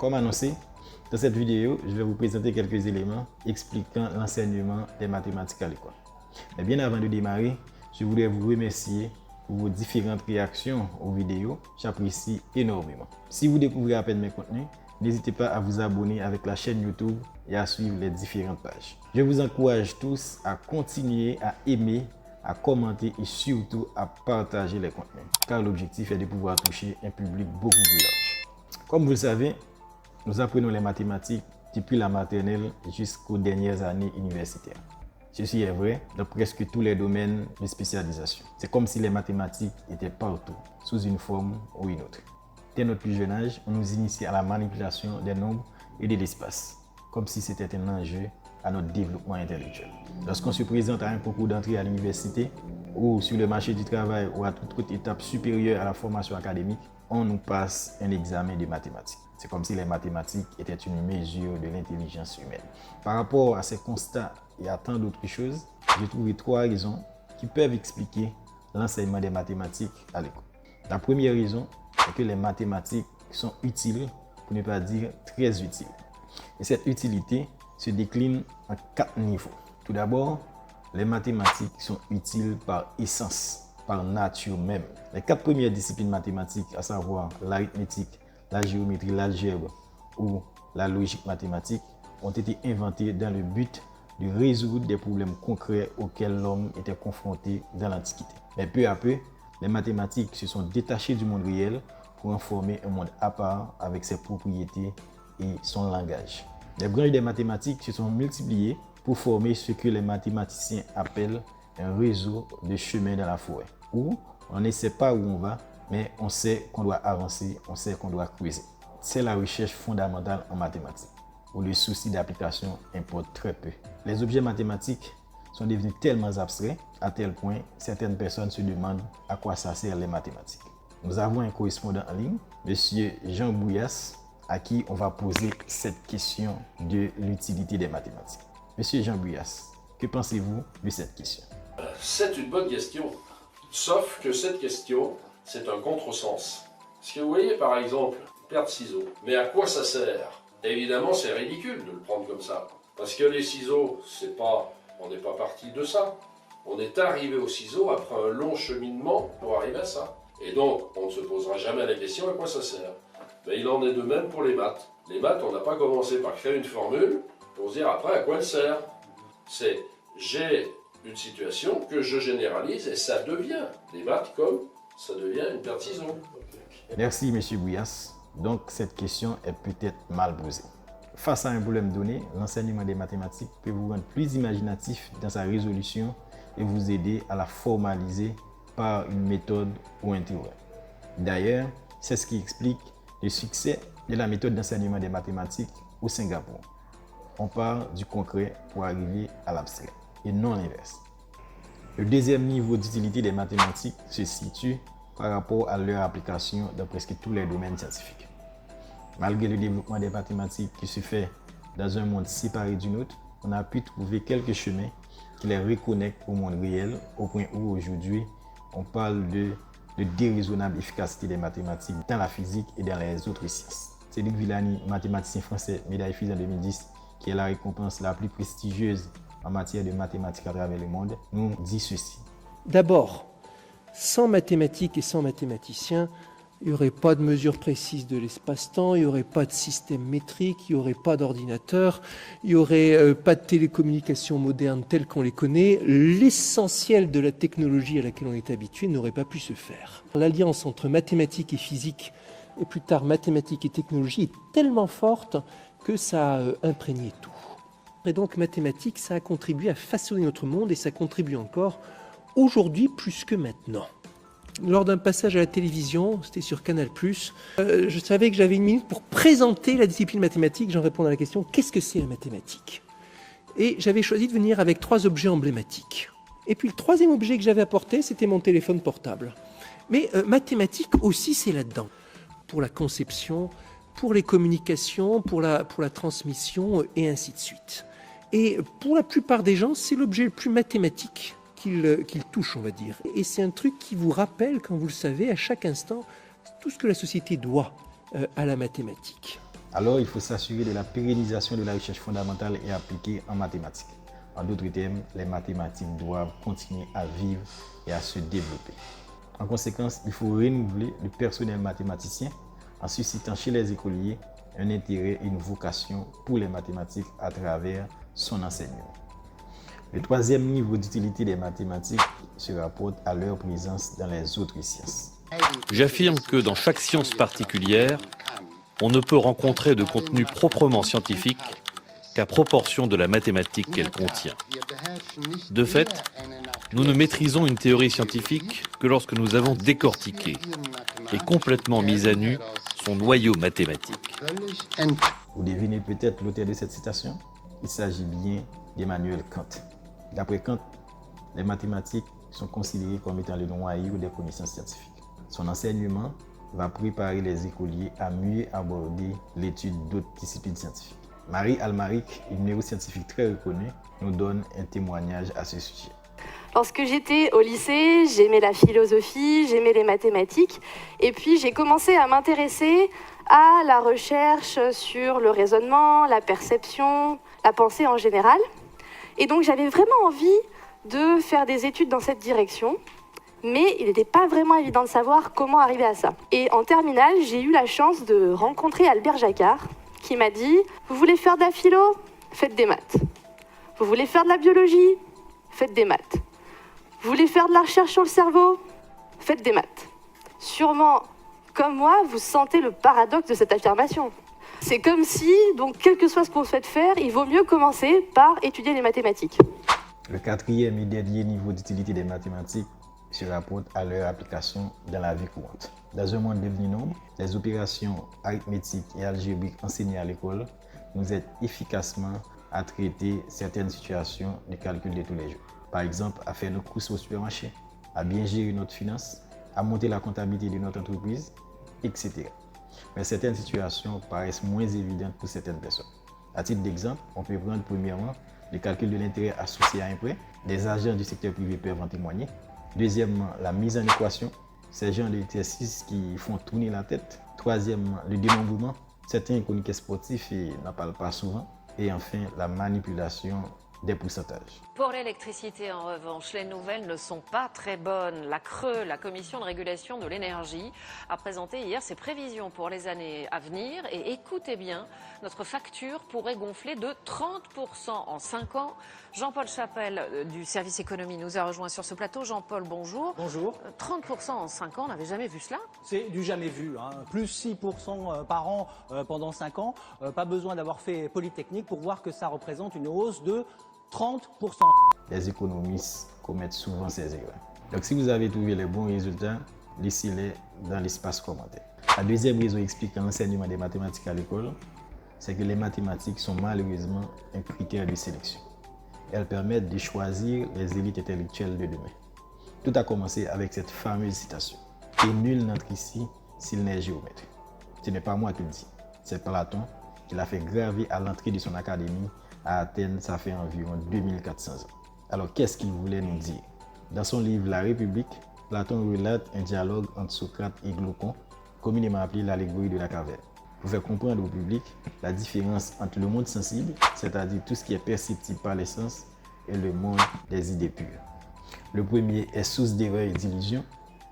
Comme annoncé, dans cette vidéo, je vais vous présenter quelques éléments expliquant l'enseignement des mathématiques à l'école. Mais bien avant de démarrer, je voudrais vous remercier pour vos différentes réactions aux vidéos. J'apprécie énormément. Si vous découvrez à peine mes contenus, n'hésitez pas à vous abonner avec la chaîne YouTube et à suivre les différentes pages. Je vous encourage tous à continuer à aimer, à commenter et surtout à partager les contenus, car l'objectif est de pouvoir toucher un public beaucoup plus large. Comme vous le savez, nous apprenons les mathématiques depuis la maternelle jusqu'aux dernières années universitaires. Ceci est vrai dans presque tous les domaines de spécialisation. C'est comme si les mathématiques étaient partout, sous une forme ou une autre. Dès notre plus jeune âge, on nous initie à la manipulation des nombres et de l'espace, comme si c'était un enjeu à notre développement intellectuel. Lorsqu'on se présente à un concours d'entrée à l'université ou sur le marché du travail ou à toute autre étape supérieure à la formation académique, on nous passe un examen de mathématiques. C'est comme si les mathématiques étaient une mesure de l'intelligence humaine. Par rapport à ces constats et à tant d'autres choses, j'ai trouvé 3 raisons qui peuvent expliquer l'enseignement des mathématiques à l'école. La première raison est que les mathématiques sont utiles, pour ne pas dire très utiles. Et cette utilité se décline en 4 niveaux. Tout d'abord, les mathématiques sont utiles par essence, par nature même. Les 4 premières disciplines mathématiques, à savoir l'arithmétique, la géométrie, l'algèbre ou la logique mathématique, ont été inventées dans le but de résoudre des problèmes concrets auxquels l'homme était confronté dans l'Antiquité. Mais peu à peu, les mathématiques se sont détachées du monde réel pour en former un monde à part avec ses propriétés et son langage. Les branches des mathématiques se sont multipliées pour former ce que les mathématiciens appellent un réseau de chemins dans la forêt, où on ne sait pas où on va, mais on sait qu'on doit avancer, on sait qu'on doit creuser. C'est la recherche fondamentale en mathématiques, où le souci d'application importe très peu. Les objets mathématiques sont devenus tellement abstraits, à tel point certaines personnes se demandent à quoi ça sert les mathématiques. Nous avons un correspondant en ligne, M. Jean Bouillas, à qui on va poser cette question de l'utilité des mathématiques. Monsieur Jean Bouillas, que pensez-vous de cette question? C'est une bonne question, sauf que cette question, c'est un contresens. Parce que vous voyez par exemple, paire de ciseaux, mais à quoi ça sert? Évidemment, c'est ridicule de le prendre comme ça. Parce que les ciseaux, on n'est pas parti de ça. On est arrivé aux ciseaux après un long cheminement pour arriver à ça. Et donc, on ne se posera jamais la question à quoi ça sert. Mais il en est de même pour les maths. Les maths, on n'a pas commencé par créer une formule pour se dire après à quoi elle sert. C'est j'ai une situation que je généralise et ça devient des maths comme ça devient une paire de ciseaux. Merci M. Bouillas. Donc cette question est peut-être mal posée. Face à un problème donné, l'enseignement des mathématiques peut vous rendre plus imaginatif dans sa résolution et vous aider à la formaliser par une méthode ou un théorème. D'ailleurs, c'est ce qui explique le succès de la méthode d'enseignement des mathématiques au Singapour. On part du concret pour arriver à l'abstrait et non l'inverse. Le deuxième niveau d'utilité des mathématiques se situe par rapport à leur application dans presque tous les domaines scientifiques. Malgré le développement des mathématiques qui se fait dans un monde séparé du nôtre, on a pu trouver quelques chemins qui les reconnectent au monde réel, au point où aujourd'hui on parle de déraisonnable efficacité des mathématiques dans la physique et dans les autres sciences. Cédric Villani, mathématicien français, médaille Fields en 2010, qui est la récompense la plus prestigieuse en matière de mathématiques à travers le monde, nous dit ceci. D'abord, sans mathématiques et sans mathématiciens, il n'y aurait pas de mesure précise de l'espace-temps, il n'y aurait pas de système métrique, il n'y aurait pas d'ordinateur, il n'y aurait pas de télécommunications modernes telles qu'on les connaît. L'essentiel de la technologie à laquelle on est habitué n'aurait pas pu se faire. L'alliance entre mathématiques et physique, et plus tard mathématiques et technologie, est tellement forte que ça a imprégné tout. Et donc mathématiques, ça a contribué à façonner notre monde et ça contribue encore aujourd'hui plus que maintenant. Lors d'un passage à la télévision, c'était sur Canal+, je savais que j'avais 1 minute pour présenter la discipline mathématique. J'en répondais à la question « Qu'est-ce que c'est la mathématique ?» Et j'avais choisi de venir avec 3 objets emblématiques. Et puis le 3e objet que j'avais apporté, c'était mon téléphone portable. Mais mathématiques aussi, c'est là-dedans. Pour la conception, pour les communications, pour la transmission, et ainsi de suite. Et pour la plupart des gens, c'est l'objet le plus mathématique qu'il touche, on va dire. Et c'est un truc qui vous rappelle, quand vous le savez, à chaque instant, tout ce que la société doit à la mathématique. Alors, il faut s'assurer de la pérennisation de la recherche fondamentale et appliquée en mathématiques. En d'autres termes, les mathématiques doivent continuer à vivre et à se développer. En conséquence, il faut renouveler le personnel mathématicien en suscitant chez les écoliers un intérêt et une vocation pour les mathématiques à travers son enseignement. Le troisième niveau d'utilité des mathématiques se rapporte à leur présence dans les autres sciences. J'affirme que dans chaque science particulière, on ne peut rencontrer de contenu proprement scientifique qu'à proportion de la mathématique qu'elle contient. De fait, nous ne maîtrisons une théorie scientifique que lorsque nous avons décortiqué et complètement mis à nu son noyau mathématique. Vous devinez peut-être l'auteur de cette citation? Il s'agit bien d'Emmanuel Kant. D'après Kant, les mathématiques sont considérées comme étant le noyau des connaissances scientifiques. Son enseignement va préparer les écoliers à mieux aborder l'étude d'autres disciplines scientifiques. Marie Almaric, une neuroscientifique très reconnue, nous donne un témoignage à ce sujet. Lorsque j'étais au lycée, j'aimais la philosophie, j'aimais les mathématiques, et puis j'ai commencé à m'intéresser à la recherche sur le raisonnement, la perception, la pensée en général. Et donc j'avais vraiment envie de faire des études dans cette direction, mais il n'était pas vraiment évident de savoir comment arriver à ça. Et en terminale, j'ai eu la chance de rencontrer Albert Jacquard, qui m'a dit « Vous voulez faire de la philo ? Faites des maths. Vous voulez faire de la biologie ? Faites des maths. Vous voulez faire de la recherche sur le cerveau ? Faites des maths. » Sûrement, comme moi, vous sentez le paradoxe de cette affirmation. C'est comme si, donc, quel que soit ce qu'on souhaite faire, il vaut mieux commencer par étudier les mathématiques. Le quatrième et dernier niveau d'utilité des mathématiques se rapporte à leur application dans la vie courante. Dans un monde devenu nombre, les opérations arithmétiques et algébriques enseignées à l'école nous aident efficacement à traiter certaines situations de calcul de tous les jours. Par exemple, à faire nos courses au supermarché, à bien gérer notre finance, à monter la comptabilité de notre entreprise, etc. Mais certaines situations paraissent moins évidentes pour certaines personnes. À titre d'exemple, on peut prendre premièrement le calcul de l'intérêt associé à un prêt. Des agents du secteur privé peuvent en témoigner. Deuxièmement, la mise en équation. Ces genres d'exercices qui font tourner la tête. Troisièmement, le dénombrement. Certains chroniqueurs sportifs n'en parlent pas souvent. Et enfin, la manipulation des pourcentages. Pour l'électricité, en revanche, les nouvelles ne sont pas très bonnes. La CRE, la Commission de régulation de l'énergie, a présenté hier ses prévisions pour les années à venir. Et écoutez bien, notre facture pourrait gonfler de 30% en 5 ans. Jean-Paul Chapelle du service économie nous a rejoint sur ce plateau. Jean-Paul, bonjour. Bonjour. 30% en 5 ans, on n'avait jamais vu cela. C'est du jamais vu, hein. Plus 6% par an pendant 5 ans. Pas besoin d'avoir fait Polytechnique pour voir que ça représente une hausse de 30%. Les économistes commettent souvent ces erreurs. Donc si vous avez trouvé les bons résultats, laissez-les dans l'espace commentaire. La deuxième raison expliquant l'enseignement des mathématiques à l'école, c'est que les mathématiques sont malheureusement un critère de sélection. Elles permettent de choisir les élites intellectuelles de demain. Tout a commencé avec cette fameuse citation. « Et nul n'entre ici s'il n'est géomètre ». Ce n'est pas moi qui le dis, c'est Platon qui l'a fait graver à l'entrée de son académie à Athènes, ça fait environ 2400 ans. Alors qu'est-ce qu'il voulait nous dire? Dans son livre La République, Platon relate un dialogue entre Socrate et Glaucon, communément appelé l'allégorie de la caverne, pour faire comprendre au public la différence entre le monde sensible, c'est-à-dire tout ce qui est perceptible par les sens, et le monde des idées pures. Le premier est source d'erreurs et d'illusions,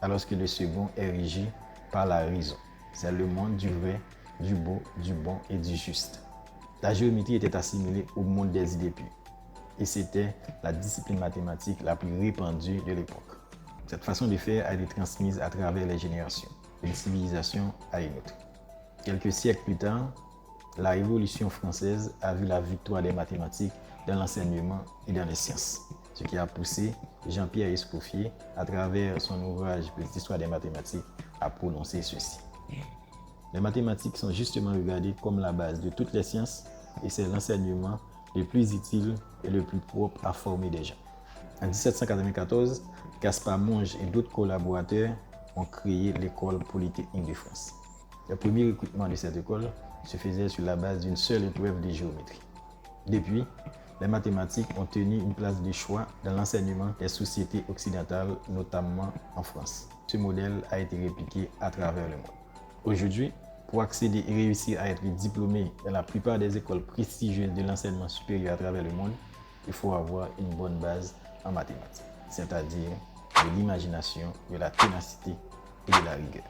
alors que le second est régi par la raison. C'est le monde du vrai, du beau, du bon et du juste. La géométrie était assimilée au monde des idées pures, et c'était la discipline mathématique la plus répandue de l'époque. Cette façon de faire a été transmise à travers les générations, d'une civilisation à une autre. Quelques siècles plus tard, la Révolution française a vu la victoire des mathématiques dans l'enseignement et dans les sciences, ce qui a poussé Jean-Pierre Escoffier, à travers son ouvrage Petite histoire des mathématiques, à prononcer ceci. Les mathématiques sont justement regardées comme la base de toutes les sciences et c'est l'enseignement le plus utile et le plus propre à former des gens. En 1794, Gaspard Monge et d'autres collaborateurs ont créé l'école Polytechnique de France. Le premier recrutement de cette école se faisait sur la base d'une seule épreuve de géométrie. Depuis, les mathématiques ont tenu une place de choix dans l'enseignement des sociétés occidentales, notamment en France. Ce modèle a été répliqué à travers le monde. Aujourd'hui, Pour accéder et réussir à être diplômé dans la plupart des écoles prestigieuses de l'enseignement supérieur à travers le monde, il faut avoir une bonne base en mathématiques, c'est-à-dire de l'imagination, de la ténacité et de la rigueur.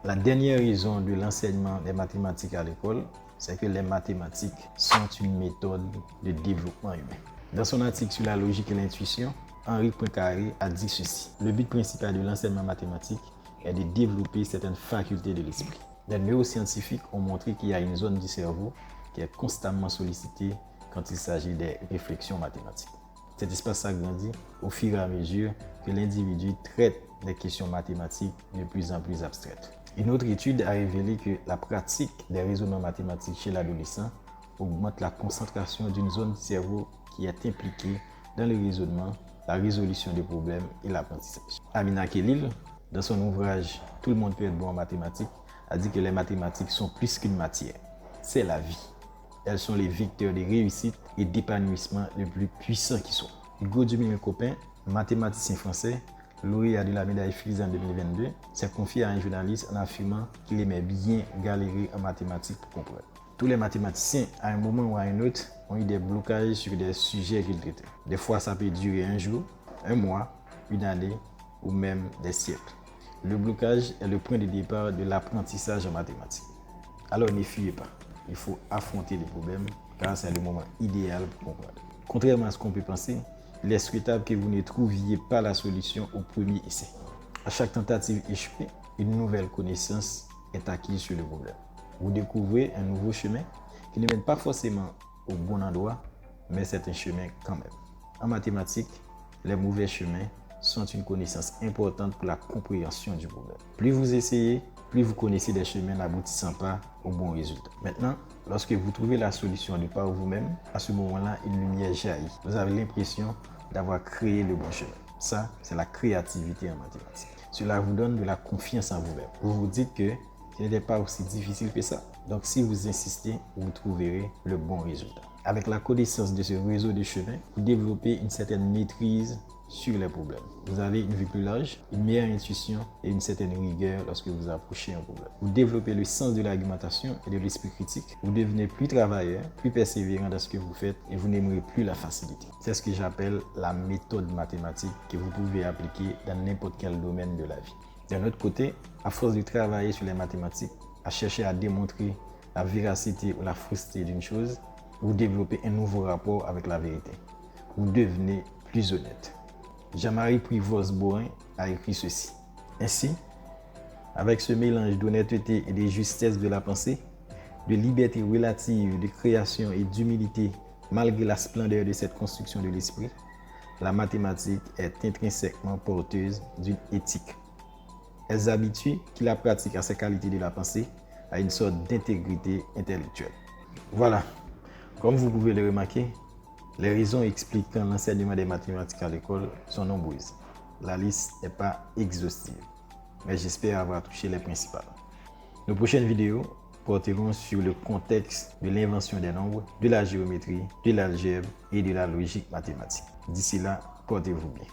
La dernière raison de l'enseignement des mathématiques à l'école, c'est que les mathématiques sont une méthode de développement humain. Dans son article sur la logique et l'intuition, Henri Poincaré a dit ceci: le but principal de l'enseignement mathématique est de développer certaines facultés de l'esprit. Les neuroscientifiques ont montré qu'il y a une zone du cerveau qui est constamment sollicitée quand il s'agit des réflexions mathématiques. Cet espace s'agrandit au fur et à mesure que l'individu traite des questions mathématiques de plus en plus abstraites. Une autre étude a révélé que la pratique des raisonnements mathématiques chez l'adolescent augmente la concentration d'une zone du cerveau qui est impliquée dans le raisonnement, la résolution des problèmes et l'apprentissage. Amina Khelil, dans son ouvrage « Tout le monde peut être bon en mathématiques », a dit que les mathématiques sont plus qu'une matière, c'est la vie. Elles sont les vecteurs de réussite et d'épanouissement le plus puissant qui soit. Hugo Duménil-Copin, mathématicien français, lauréat de la médaille Fields en 2022, s'est confié à un journaliste en affirmant qu'il aimait bien galérer en mathématiques pour comprendre. Tous les mathématiciens, à un moment ou à un autre, ont eu des blocages sur des sujets qu'ils traitaient. Des fois, ça peut durer un jour, un mois, une année ou même des siècles. Le blocage est le point de départ de l'apprentissage en mathématiques. Alors ne fuyez pas, il faut affronter les problèmes car c'est le moment idéal pour comprendre. Contrairement à ce qu'on peut penser, il est souhaitable que vous ne trouviez pas la solution au premier essai. À chaque tentative échouée, une nouvelle connaissance est acquise sur le problème. Vous découvrez un nouveau chemin qui ne mène pas forcément au bon endroit, mais c'est un chemin quand même. En mathématiques, les mauvais chemins sont une connaissance importante pour la compréhension du problème. Plus vous essayez, plus vous connaissez des chemins n'aboutissant pas au bon résultat. Maintenant, lorsque vous trouvez la solution de par vous-même, à ce moment-là, une lumière jaillit. Vous avez l'impression d'avoir créé le bon chemin. Ça, c'est la créativité en mathématiques. Cela vous donne de la confiance en vous-même. Vous vous dites que ce n'était pas aussi difficile que ça. Donc, si vous insistez, vous trouverez le bon résultat. Avec la connaissance de ce réseau de chemins, vous développez une certaine maîtrise sur les problèmes. Vous avez une vue plus large, une meilleure intuition et une certaine rigueur lorsque vous approchez un problème. Vous développez le sens de l'argumentation et de l'esprit critique. Vous devenez plus travailleur, plus persévérant dans ce que vous faites et vous n'aimerez plus la facilité. C'est ce que j'appelle la méthode mathématique que vous pouvez appliquer dans n'importe quel domaine de la vie. D'un autre côté, à force de travailler sur les mathématiques, à chercher à démontrer la véracité ou la fausseté d'une chose, vous développez un nouveau rapport avec la vérité. Vous devenez plus honnête. Jean-Marie Privoz-Borin a écrit ceci. Ainsi, avec ce mélange d'honnêteté et de justesse de la pensée, de liberté relative, de création et d'humilité, malgré la splendeur de cette construction de l'esprit, la mathématique est intrinsèquement porteuse d'une éthique. Elle habitue qui la pratique à ses qualités de la pensée à une sorte d'intégrité intellectuelle. Voilà, comme vous pouvez le remarquer, les raisons expliquant l'enseignement des mathématiques à l'école sont nombreuses. La liste n'est pas exhaustive, mais j'espère avoir touché les principales. Nos prochaines vidéos porteront sur le contexte de l'invention des nombres, de la géométrie, de l'algèbre et de la logique mathématique. D'ici là, portez-vous bien.